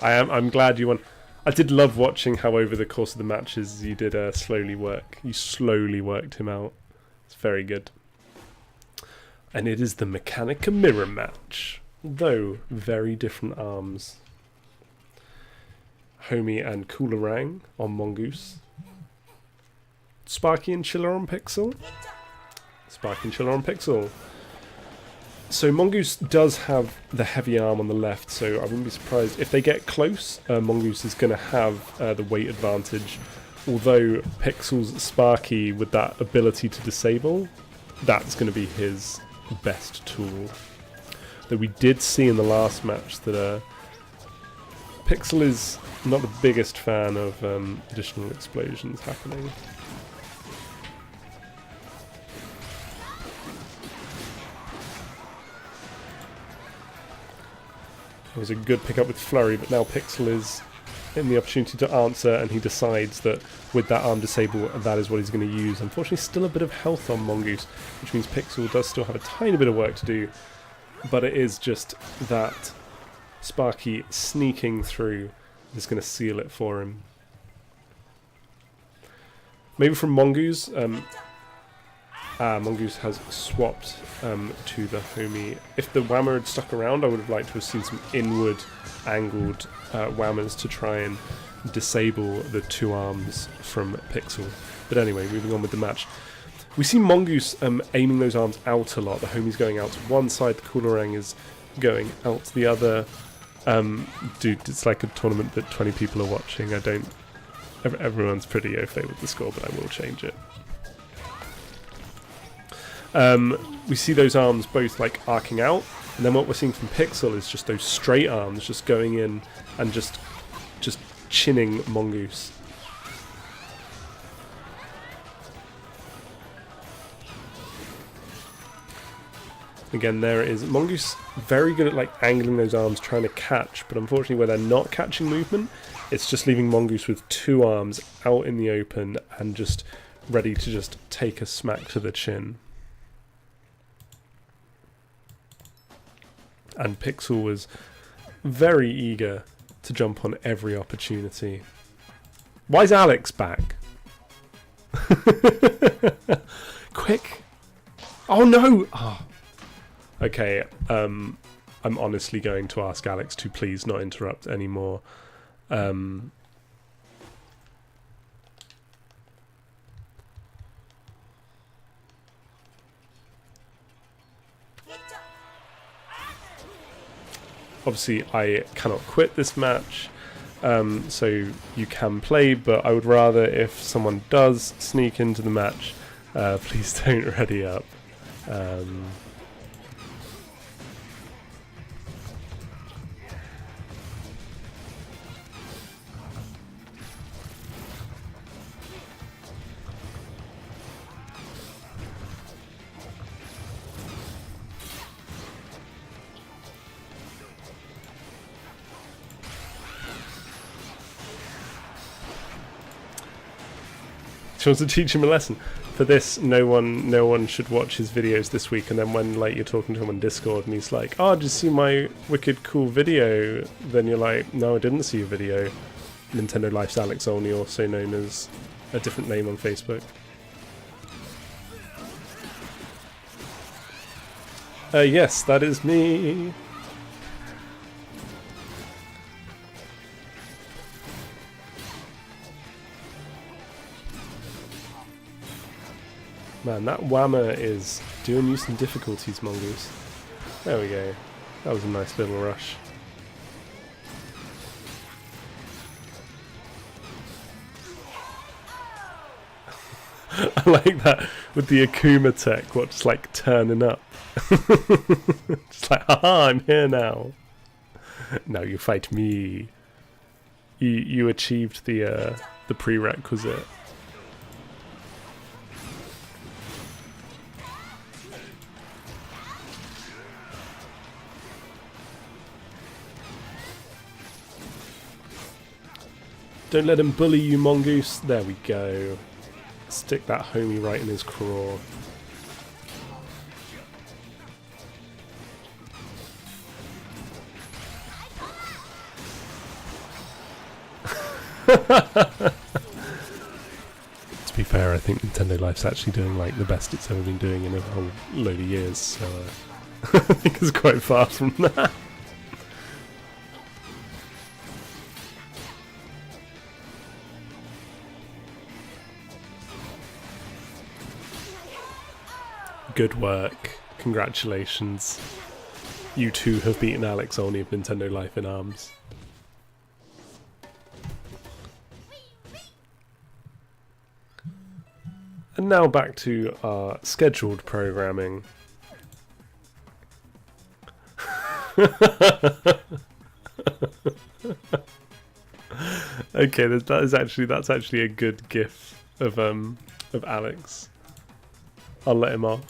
I'm glad you won. I did love watching how over the course of the matches you did slowly work. You slowly worked him out. It's very good. And it is the Mechanica mirror match, though very different arms. Homie and Coolerang on Mongoose. Sparky and Chiller on Pixel. Sparky and Chiller on Pixel. So Mongoose does have the heavy arm on the left, so I wouldn't be surprised if they get close. Mongoose is going to have the weight advantage, although Pixel's Sparky with that ability to disable, that's going to be his best tool. Though we did see in the last match that Pixel is not the biggest fan of additional explosions happening. It was a good pickup with Flurry, but now Pixel is in the opportunity to answer, and he decides that with that arm disable, that is what he's going to use. Unfortunately, still a bit of health on Mongoose, which means Pixel does still have a tiny bit of work to do, but it is just that Sparky sneaking through is going to seal it for him. Maybe from Mongoose. Mongoose has swapped to the homie. If the whammer had stuck around, I would have liked to have seen some inward angled whammers to try and disable the two arms from Pixel. But anyway, moving on with the match. We see Mongoose aiming those arms out a lot. The homie's going out to one side, the Coolerang is going out to the other. Dude, it's like a tournament that 20 people are watching. Everyone's pretty au fait with the score, but I will change it. We see those arms both like arcing out, and then what we're seeing from Pixel is just those straight arms just going in and just chinning Mongoose. Again, there it is. Mongoose very good at like angling those arms, trying to catch, but unfortunately where they're not catching movement, it's just leaving Mongoose with two arms out in the open and just ready to just take a smack to the chin. And Pixel was very eager to jump on every opportunity. Why is Alex back? Quick! Oh no! Oh. Okay, I'm honestly going to ask Alex to please not interrupt anymore. Obviously, I cannot quit this match, so you can play, but I would rather if someone does sneak into the match, please don't ready up. She wants to teach him a lesson. For this, no one should watch his videos this week. And then when like you're talking to him on Discord and he's like, "Oh, did you see my wicked cool video?" Then you're like, "No, I didn't see your video." Nintendo Life's Alex Olney, also known as a different name on Facebook. Yes, that is me. Man, that whammer is doing you some difficulties, Mongoose. There we go. That was a nice little rush. I like that with the Akuma tech, what's like turning up. Just like, haha, I'm here now. Now you fight me. You achieved the prerequisite. Don't let him bully you, Mongoose. There we go. Stick that homie right in his craw. To be fair, I think Nintendo Life's actually doing like the best it's ever been doing in a whole load of years, so I think it's quite far from that. Good work. Congratulations. You two have beaten Alex Olney of Nintendo Life in Arms. And now back to our scheduled programming. Okay, that's actually a good gif of Alex. I'll let him off.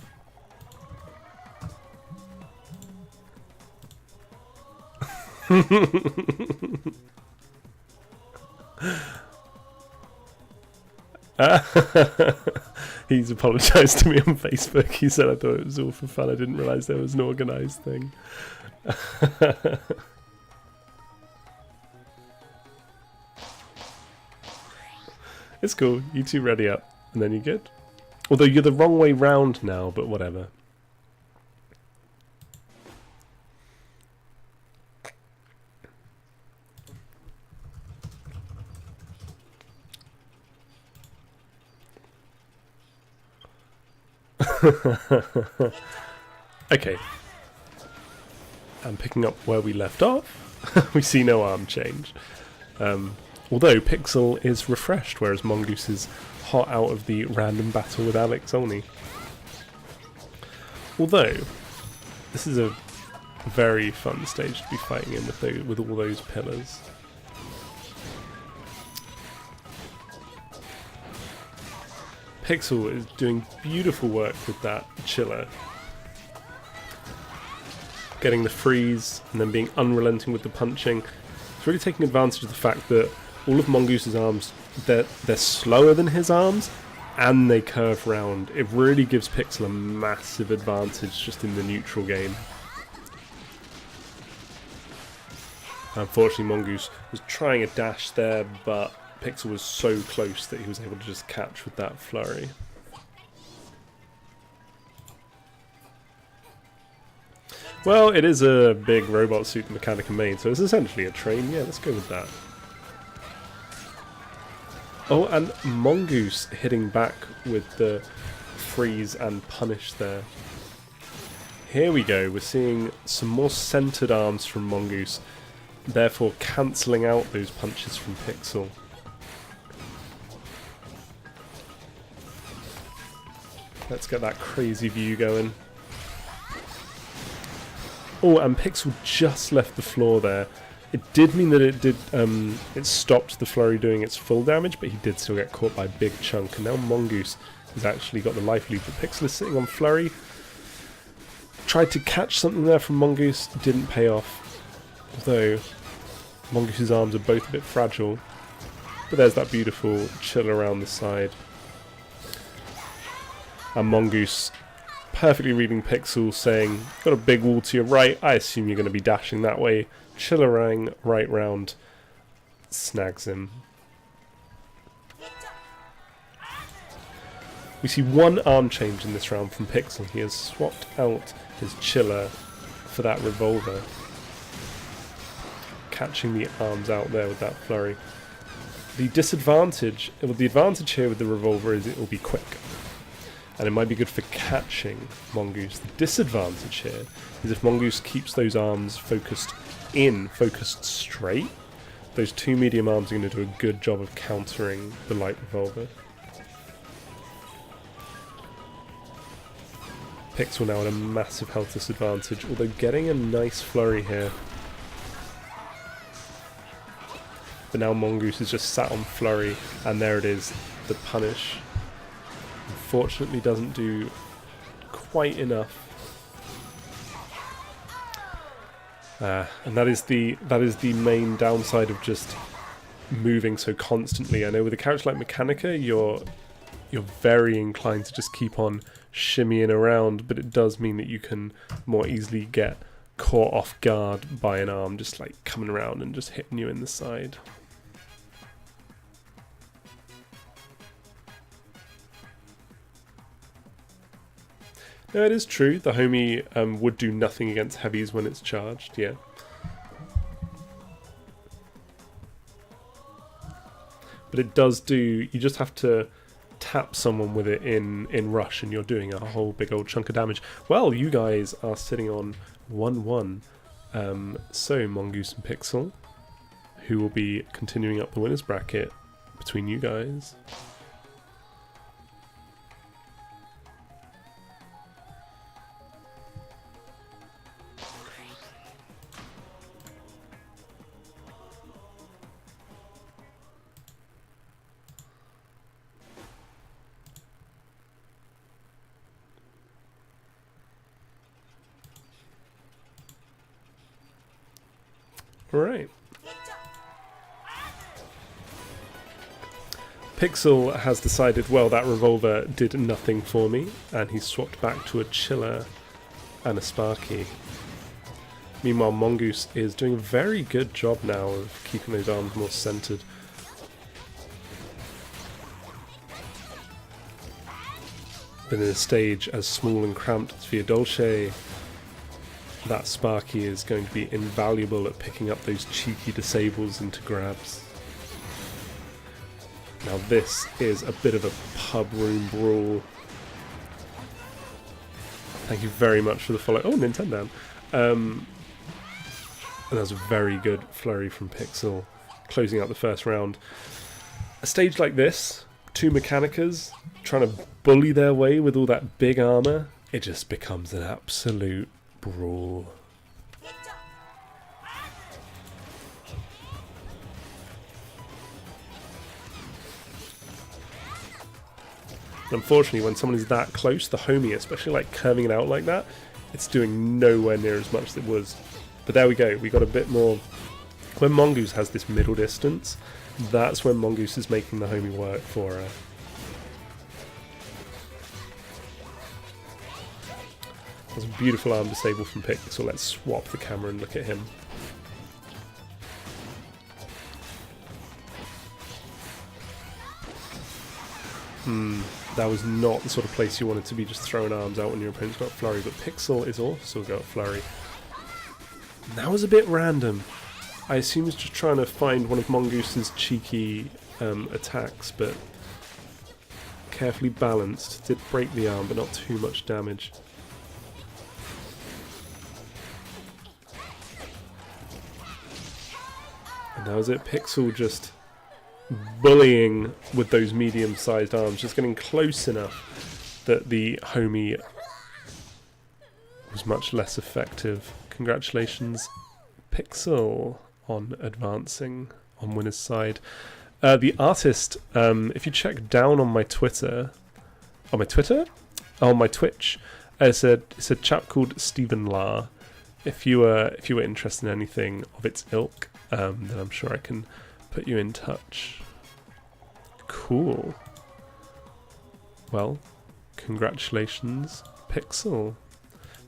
He's apologised to me on Facebook. He said I thought it was all for fun. I didn't realise there was an organised thing. It's cool. You two ready up, and then you're good. Although you're the wrong way round now, but whatever. Okay. And picking up where we left off, we see no arm change. Although Pixel is refreshed, whereas Mongoose is hot out of the random battle with Alex Olney. Although, this is a very fun stage to be fighting in with all those pillars. Pixel is doing beautiful work with that chiller. Getting the freeze and then being unrelenting with the punching. It's really taking advantage of the fact that all of Mongoose's arms, they're slower than his arms and they curve round. It really gives Pixel a massive advantage just in the neutral game. Unfortunately, Mongoose was trying a dash there, but Pixel was so close that he was able to just catch with that flurry. Well, it is a big robot suit that Mechanica made, so it's essentially a train. Yeah, let's go with that. Oh, and Mongoose hitting back with the freeze and punish there. Here we go, we're seeing some more centered arms from Mongoose, therefore cancelling out those punches from Pixel. Let's get that crazy view going. Oh, and Pixel just left the floor there. It did mean that it stopped the flurry doing its full damage, but he did still get caught by a big chunk. And now Mongoose has actually got the life lead, but Pixel is sitting on flurry. Tried to catch something there from Mongoose, didn't pay off. Although Mongoose's arms are both a bit fragile. But there's that beautiful chill around the side. And Mongoose perfectly reading Pixel, saying, got a big wall to your right, I assume you're going to be dashing that way. Chillerang right round, snags him. We see one arm change in this round from Pixel. He has swapped out his chiller for that revolver, catching the arms out there with that flurry. The disadvantage, well, the advantage here with the revolver is it will be quick, and it might be good for catching Mongoose. The disadvantage here is if Mongoose keeps those arms focused straight, those two medium arms are going to do a good job of countering the light revolver. Pixel now at a massive health disadvantage, although getting a nice flurry here. But now Mongoose is just sat on flurry, and there it is, the punish. Unfortunately doesn't do quite enough. And that is the main downside of just moving so constantly. I know with a character like Mechanica, you're very inclined to just keep on shimmying around, but it does mean that you can more easily get caught off guard by an arm just like coming around and just hitting you in the side. Yeah, it is true. The homie would do nothing against heavies when it's charged, yeah. But it does do... You just have to tap someone with it in rush and you're doing a whole big old chunk of damage. Well, you guys are sitting on 1-1. So, Mongoose and Pixel, who will be continuing up the winner's bracket between you guys. Right. Pixel has decided, well, that revolver did nothing for me, and he's swapped back to a chiller and a Sparky. Meanwhile, Mongoose is doing a very good job now of keeping those arms more centered. But in a stage as small and cramped as Via Dolce, that Sparky is going to be invaluable at picking up those cheeky disables into grabs. Now this is a bit of a pub room brawl. Thank you very much for the follow. Oh, Nintendo. And that was a very good flurry from Pixel, closing out the first round. A stage like this, two Mechanicas trying to bully their way with all that big armor, it just becomes an absolute brawl. Unfortunately, when someone is that close, the homie, especially like curving it out like that, it's doing nowhere near as much as it was. But there we go, we got a bit more. When Mongoose has this middle distance, that's when Mongoose is making the homie work for her. That's a beautiful arm disable from Pick, so let's swap the camera and look at him. That was not the sort of place you wanted to be just throwing arms out when your opponent's got flurry, but Pixel is also got flurry. That was a bit random. I assume he's just trying to find one of Mongoose's cheeky attacks, but carefully balanced. Did break the arm, but not too much damage. And that was it. Pixel just bullying with those medium-sized arms, just getting close enough that the homie was much less effective. Congratulations, Pixel, on advancing on winner's side. The artist, if you check down on my Twitter, on my Twitch, it's a chap called Stephen La. If you were interested in anything of its ilk, then I'm sure I can put you in touch. Cool. Well, congratulations, Pixel.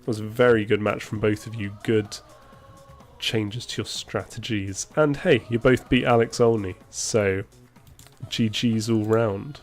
It was a very good match from both of you. Good changes to your strategies. And hey, you both beat Alex Olney, so GG's all round.